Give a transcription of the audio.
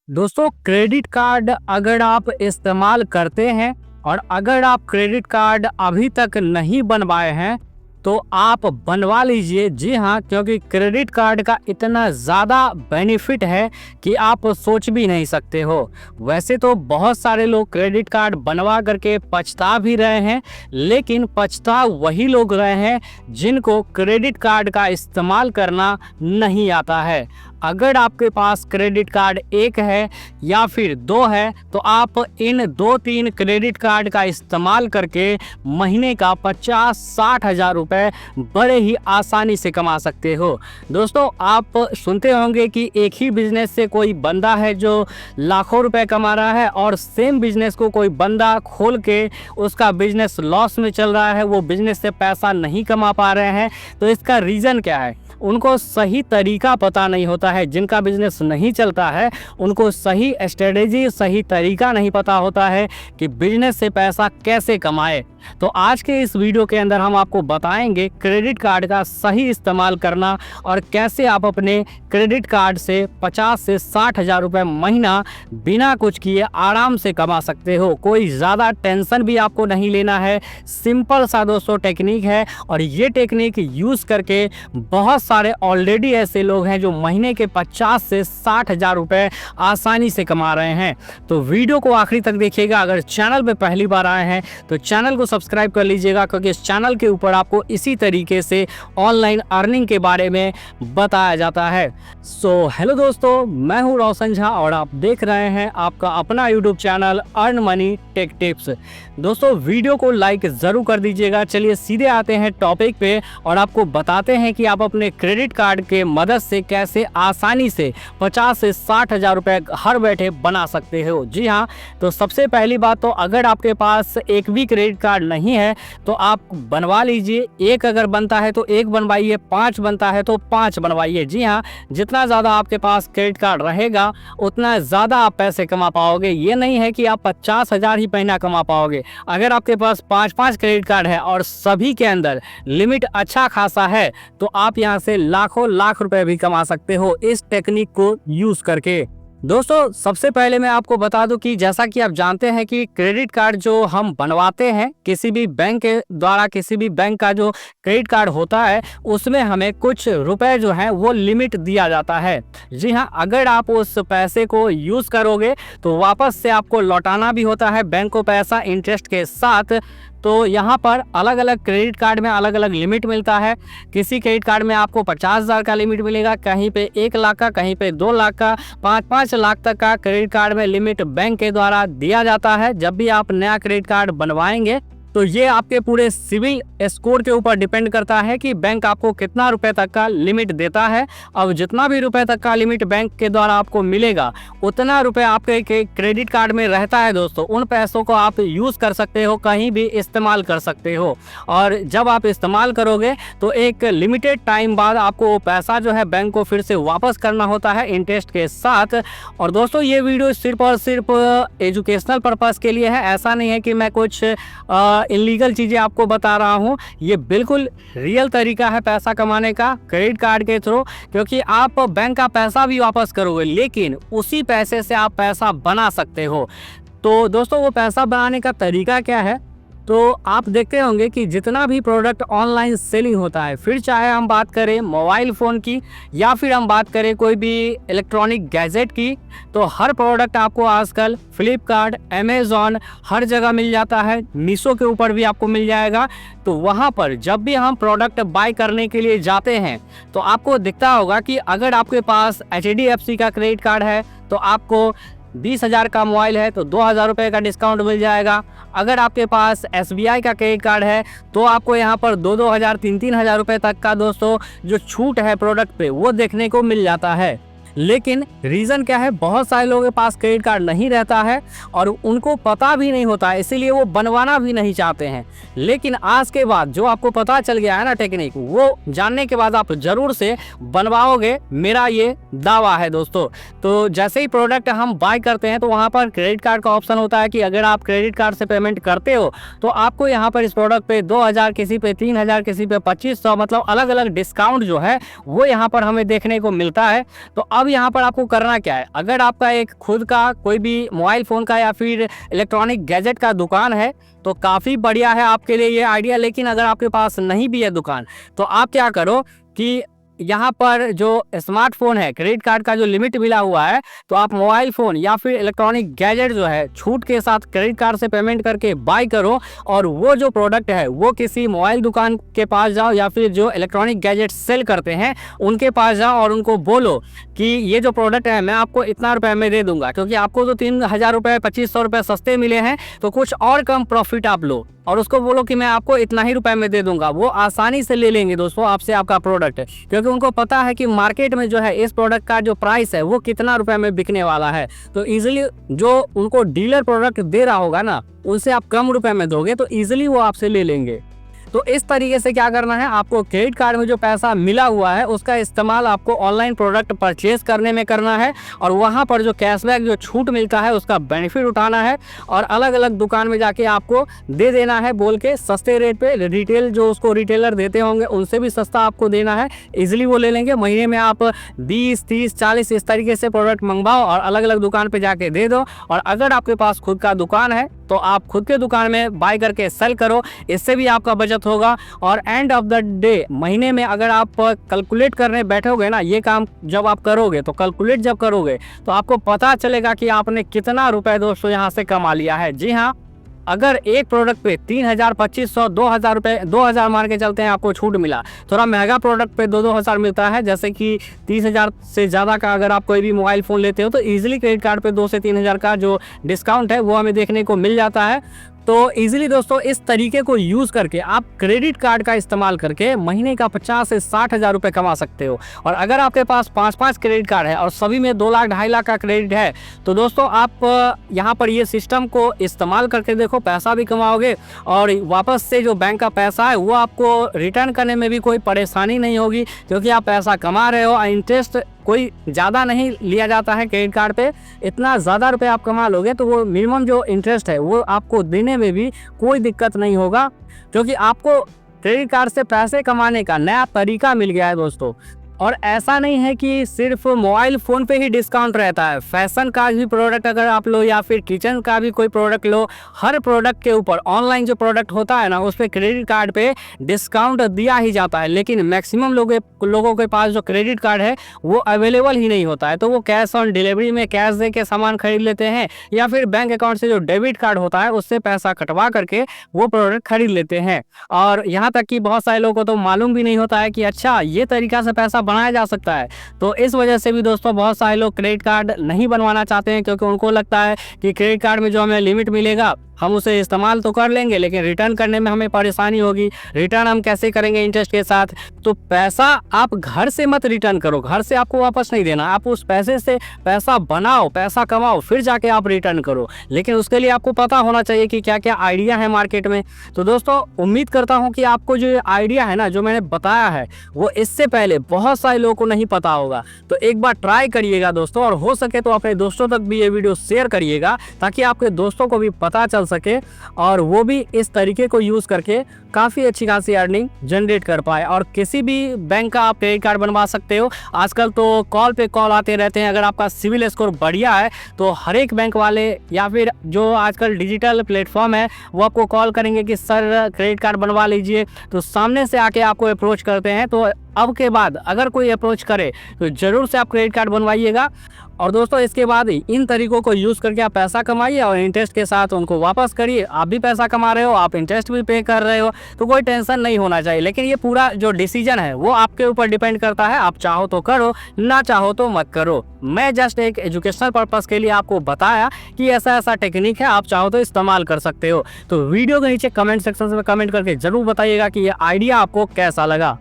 दोस्तों, credit card अगर आप इस्तेमाल करते हैं और अगर आप क्रेडिट कार्ड अभी तक नहीं बनवाए हैं तो आप बनवा लीजिए। जी हाँ, क्योंकि क्रेडिट कार्ड का इतना ज़्यादा बेनिफिट है कि आप सोच भी नहीं सकते हो। वैसे तो बहुत सारे लोग क्रेडिट कार्ड बनवा करके पछता भी रहे हैं, लेकिन पछता वही लोग रहे हैं जिनको क्रेडिट कार्ड का इस्तेमाल करना नहीं आता है। अगर आपके पास क्रेडिट कार्ड एक है या फिर दो है तो आप इन 2-3 क्रेडिट कार्ड का इस्तेमाल करके महीने का 50-60 हज़ार रुपये बड़े ही आसानी से कमा सकते हो। दोस्तों, आप सुनते होंगे कि एक ही बिजनेस से कोई बंदा है जो लाखों रुपए कमा रहा है और सेम बिजनेस को कोई बंदा खोल के उसका बिजनेस लॉस में चल रहा है, वो बिजनेस से पैसा नहीं कमा पा रहे हैं। तो इसका रीज़न क्या है? उनको सही तरीका पता नहीं होता है। जिनका बिजनेस नहीं चलता है उनको सही स्ट्रेटेजी, सही तरीका नहीं पता होता है कि बिजनेस से पैसा कैसे कमाए। तो आज के इस वीडियो के अंदर हम आपको बताएंगे क्रेडिट कार्ड का सही इस्तेमाल करना और कैसे आप अपने क्रेडिट कार्ड से 50 से 60 हज़ार रुपये महीना बिना कुछ किए आराम से कमा सकते हो। कोई ज़्यादा टेंशन भी आपको नहीं लेना है। सिंपल सा दोस्तों टेक्निक है और ये टेक्निक यूज़ करके बहुत सारे ऑलरेडी ऐसे लोग हैं जो महीने के 50 से 60 हज़ार रुपये आसानी से कमा रहे हैं। तो वीडियो को आखिरी तक देखिएगा। अगर चैनल पे पहली बार आए हैं तो चैनल को सब्सक्राइब कर लीजिएगा, क्योंकि इस चैनल के ऊपर आपको इसी तरीके से ऑनलाइन अर्निंग के बारे में बताया जाता है। हेलो दोस्तों, मैं हूं रोशन झा और आप देख रहे हैं आपका अपना YouTube channel earn money take tips. दोस्तों, वीडियो को लाइक ज़रूर कर दीजिएगा। चलिए सीधे आते हैं टॉपिक पे और आपको बताते हैं कि आप अपने क्रेडिट कार्ड के मदद से कैसे आसानी से 50 से 60 हज़ार रुपये घर बैठे बना सकते हो। जी हाँ, तो सबसे पहली बात तो अगर आपके पास एक भी क्रेडिट कार्ड नहीं है तो आप बनवा लीजिए। एक अगर बनता है तो एक बनवाइए, 5 बनता है तो 5 बनवाइए। जी हाँ, जितना ज़्यादा आपके पास क्रेडिट कार्ड रहेगा उतना ज़्यादा आप पैसे कमा पाओगे। ये नहीं है कि आप 50 हज़ार ही महीना कमा पाओगे। अगर आपके पास 5-5 क्रेडिट कार्ड है और सभी के अंदर लिमिट अच्छा खासा है तो आप यहाँ से लाखों लाख रुपए भी कमा सकते हो इस टेक्निक को यूज़ करके। दोस्तों, सबसे पहले मैं आपको बता दूं कि जैसा कि आप जानते हैं कि क्रेडिट कार्ड जो हम बनवाते हैं किसी भी बैंक के द्वारा, किसी भी बैंक का जो क्रेडिट कार्ड होता है उसमें हमें कुछ रुपए जो है वो लिमिट दिया जाता है। जी हाँ, अगर आप उस पैसे को यूज़ करोगे तो वापस से आपको लौटाना भी होता है बैंक को पैसा इंटरेस्ट के साथ। तो यहाँ पर अलग अलग क्रेडिट कार्ड में अलग अलग लिमिट मिलता है। किसी क्रेडिट कार्ड में आपको 50 हज़ार का लिमिट मिलेगा, कहीं पे 1 लाख का, कहीं पे 2 लाख का, 5-5 लाख तक का क्रेडिट कार्ड में लिमिट बैंक के द्वारा दिया जाता है। जब भी आप नया क्रेडिट कार्ड बनवाएंगे तो ये आपके पूरे सिविल स्कोर के ऊपर डिपेंड करता है कि बैंक आपको कितना रुपए तक का लिमिट देता है। अब जितना भी रुपए तक का लिमिट बैंक के द्वारा आपको मिलेगा उतना रुपए आपके क्रेडिट कार्ड में रहता है। दोस्तों, उन पैसों को आप यूज़ कर सकते हो, कहीं भी इस्तेमाल कर सकते हो। और जब आप इस्तेमाल करोगे तो एक लिमिटेड टाइम बाद आपको वो पैसा जो है बैंक को फिर से वापस करना होता है इंटरेस्ट के साथ। और दोस्तों, ये वीडियो सिर्फ और सिर्फ एजुकेशनल पर्पज़ के लिए है। ऐसा नहीं है कि मैं कुछ इलीगल चीज़ें आपको बता रहा हूँ। ये बिल्कुल रियल तरीका है पैसा कमाने का क्रेडिट कार्ड के थ्रू, क्योंकि आप बैंक का पैसा भी वापस करोगे लेकिन उसी पैसे से आप पैसा बना सकते हो। तो दोस्तों, वो पैसा बनाने का तरीका क्या है? तो आप देखते होंगे कि जितना भी प्रोडक्ट ऑनलाइन सेलिंग होता है, फिर चाहे हम बात करें मोबाइल फ़ोन की या फिर हम बात करें कोई भी इलेक्ट्रॉनिक गैजेट की, तो हर प्रोडक्ट आपको आजकल फ्लिपकार्ट, अमेज़ॉन हर जगह मिल जाता है। मीशो के ऊपर भी आपको मिल जाएगा। तो वहाँ पर जब भी हम प्रोडक्ट बाय करने के लिए जाते हैं तो आपको दिखता होगा कि अगर आपके पास HDFC का क्रेडिट कार्ड है तो आपको 20 हज़ार का मोबाइल है तो 2,000 रुपये का डिस्काउंट मिल जाएगा। अगर आपके पास SBI का क्रेडिट कार्ड है तो आपको यहाँ पर 2-2 हज़ार, 3-3 हज़ार रुपये तक का दोस्तों जो छूट है प्रोडक्ट पे वो देखने को मिल जाता है। लेकिन रीज़न क्या है? बहुत सारे लोगों के पास क्रेडिट कार्ड नहीं रहता है और उनको पता भी नहीं होता है, इसीलिए वो बनवाना भी नहीं चाहते हैं। लेकिन आज के बाद जो आपको पता चल गया है ना टेक्निक, वो जानने के बाद आप ज़रूर से बनवाओगे, मेरा ये दावा है दोस्तों। तो जैसे ही प्रोडक्ट हम बाय करते हैं तो वहाँ पर क्रेडिट कार्ड का ऑप्शन होता है कि अगर आप क्रेडिट कार्ड से पेमेंट करते हो तो आपको यहाँ पर इस प्रोडक्ट पे 2,000, किसी पे 3,000, किसी पे 2,500, मतलब अलग अलग डिस्काउंट जो है वो यहाँ पर हमें देखने को मिलता है। तो अब अब यहाँ पर आपको करना क्या है, अगर आपका एक खुद का कोई भी मोबाइल फ़ोन का या फिर इलेक्ट्रॉनिक गैजेट का दुकान है तो काफ़ी बढ़िया है आपके लिए ये आइडिया। लेकिन अगर आपके पास नहीं भी है दुकान तो आप क्या करो कि यहाँ पर जो स्मार्टफोन है, क्रेडिट कार्ड का जो लिमिट मिला हुआ है, तो आप मोबाइल फ़ोन या फिर इलेक्ट्रॉनिक गैजेट जो है छूट के साथ क्रेडिट कार्ड से पेमेंट करके बाय करो। और वो जो प्रोडक्ट है वो किसी मोबाइल दुकान के पास जाओ या फिर जो इलेक्ट्रॉनिक गैजेट सेल करते हैं उनके पास जाओ और उनको बोलो कि ये जो प्रोडक्ट है मैं आपको इतना रुपये में दे दूंगा, क्योंकि आपको तो 3000 रुपये 2500 रुपये सस्ते मिले हैं, तो कुछ और कम प्रॉफिट आप लो और उसको बोलो कि मैं आपको इतना ही रुपए में दे दूंगा। वो आसानी से ले लेंगे दोस्तों आपसे आपका प्रोडक्ट, क्योंकि उनको पता है कि मार्केट में जो है इस प्रोडक्ट का जो प्राइस है वो कितना रुपए में बिकने वाला है। तो इजीली जो उनको डीलर प्रोडक्ट दे रहा होगा ना, उनसे आप कम रुपए में दोगे तो इजीली वो आपसे ले लेंगे। तो इस तरीके से क्या करना है, आपको क्रेडिट कार्ड में जो पैसा मिला हुआ है उसका इस्तेमाल आपको ऑनलाइन प्रोडक्ट परचेज करने में करना है और वहाँ पर जो कैशबैक जो छूट मिलता है उसका बेनिफिट उठाना है और अलग अलग दुकान में जाके आपको दे देना है बोल के सस्ते रेट पे। रिटेल जो उसको रिटेलर देते होंगे उनसे भी सस्ता आपको देना है, इजीली वो ले लेंगे। महीने में आप 20, 30, 40 इस तरीके से प्रोडक्ट मंगवाओ और अलग अलग दुकान पे जाके दे दो। और अगर आपके पास खुद का दुकान है तो आप खुद के दुकान में बाय करके सेल करो, इससे भी आपका बचत होगा। और एंड ऑफ द डे महीने में अगर आप कैलकुलेट करने बैठोगे ना, ये काम जब आप करोगे तो कैलकुलेट जब करोगे तो आपको पता चलेगा कि आपने कितना रुपए दोस्तों यहाँ से कमा लिया है। जी हाँ, अगर एक प्रोडक्ट पे 3000, 2500, 2000 रुपये, 2000 मार के चलते हैं आपको छूट मिला, थोड़ा महंगा प्रोडक्ट पे 2-2000 मिलता है, जैसे कि 30,000 से ज़्यादा का अगर आप कोई भी मोबाइल फ़ोन लेते हो तो इजीली क्रेडिट कार्ड पे 2 से 3000 का जो डिस्काउंट है वो हमें देखने को मिल जाता है। तो इजीली दोस्तों इस तरीके को यूज़ करके आप क्रेडिट कार्ड का इस्तेमाल करके महीने का 50 से 60 हज़ार रुपये कमा सकते हो। और अगर आपके पास 5-5 क्रेडिट कार्ड है और सभी में 2 लाख 2.5 लाख का क्रेडिट है तो दोस्तों आप यहाँ पर ये सिस्टम को इस्तेमाल करके देखो, पैसा भी कमाओगे और वापस से जो बैंक का पैसा है वो आपको रिटर्न करने में भी कोई परेशानी नहीं होगी, क्योंकि आप पैसा कमा रहे हो और इंटरेस्ट कोई ज़्यादा नहीं लिया जाता है क्रेडिट कार्ड पे। इतना ज़्यादा रुपए आप कमा लोगे तो वो मिनिमम जो इंटरेस्ट है वो आपको देने में भी कोई दिक्कत नहीं होगा, क्योंकि आपको क्रेडिट कार्ड से पैसे कमाने का नया तरीका मिल गया है दोस्तों। और ऐसा नहीं है कि सिर्फ मोबाइल फ़ोन पे ही डिस्काउंट रहता है, फैशन का भी प्रोडक्ट अगर आप लो या फिर किचन का भी कोई प्रोडक्ट लो, हर प्रोडक्ट के ऊपर ऑनलाइन जो प्रोडक्ट होता है ना उस पर क्रेडिट कार्ड पे डिस्काउंट दिया ही जाता है। लेकिन मैक्सिमम लोगों के पास जो क्रेडिट कार्ड है वो अवेलेबल ही नहीं होता है, तो वो कैश ऑन डिलीवरी में कैश दे के सामान खरीद लेते हैं या फिर बैंक अकाउंट से जो डेबिट कार्ड होता है उससे पैसा कटवा करके वो प्रोडक्ट खरीद लेते हैं। और यहाँ तक कि बहुत सारे लोगों को तो मालूम भी नहीं होता है कि अच्छा ये तरीका से पैसा बनाया जा सकता है। तो इस वजह से भी दोस्तों बहुत सारे लोग क्रेडिट कार्ड नहीं बनवाना चाहते हैं, क्योंकि उनको लगता है कि क्रेडिट कार्ड में जो हमें लिमिट मिलेगा हम उसे इस्तेमाल तो कर लेंगे लेकिन रिटर्न करने में हमें परेशानी होगी, रिटर्न हम कैसे करेंगे इंटरेस्ट के साथ। तो पैसा आप घर से मत रिटर्न करो, घर से आपको वापस नहीं देना, आप उस पैसे से पैसा बनाओ, पैसा कमाओ, फिर जाके आप रिटर्न करो। लेकिन उसके लिए आपको पता होना चाहिए कि क्या क्या आइडिया है मार्केट में। तो दोस्तों उम्मीद करता हूँ कि आपको जो आइडिया है ना जो मैंने बताया है वो इससे पहले बहुत सारे लोगों को नहीं पता होगा। तो एक बार ट्राई करिएगा दोस्तों, और हो सके तो अपने दोस्तों तक भी ये वीडियो शेयर करिएगा ताकि आपके दोस्तों को भी पता चल सके और वो भी इस तरीके को यूज करके काफी अच्छी खासी अर्निंग जनरेट कर पाए। और किसी भी बैंक का आप क्रेडिट कार्ड बनवा सकते हो। आजकल तो कॉल पे कॉल आते रहते हैं, अगर आपका सिविल स्कोर बढ़िया है तो हर एक बैंक वाले या फिर जो आजकल डिजिटल प्लेटफॉर्म है वो आपको कॉल करेंगे कि सर क्रेडिट कार्ड बनवा लीजिए, तो सामने से आके आपको अप्रोच करते हैं। तो अब के बाद अगर कोई अप्रोच करे तो जरूर से आप क्रेडिट कार्ड बनवाइएगा। और दोस्तों इसके बाद इन तरीकों को यूज़ करके आप पैसा कमाइए और इंटरेस्ट के साथ उनको वापस करिए। आप भी पैसा कमा रहे हो, आप इंटरेस्ट भी पे कर रहे हो, तो कोई टेंशन नहीं होना चाहिए। लेकिन ये पूरा जो डिसीजन है वो आपके ऊपर डिपेंड करता है, आप चाहो तो करो, ना चाहो तो मत करो। मैं जस्ट एक एजुकेशनल पर्पज़ के लिए आपको बताया कि ऐसा ऐसा टेक्निक है, आप चाहो तो इस्तेमाल कर सकते हो। तो वीडियो के नीचे कमेंट सेक्शन में कमेंट करके ज़रूर बताइएगा कि ये आइडिया आपको कैसा लगा।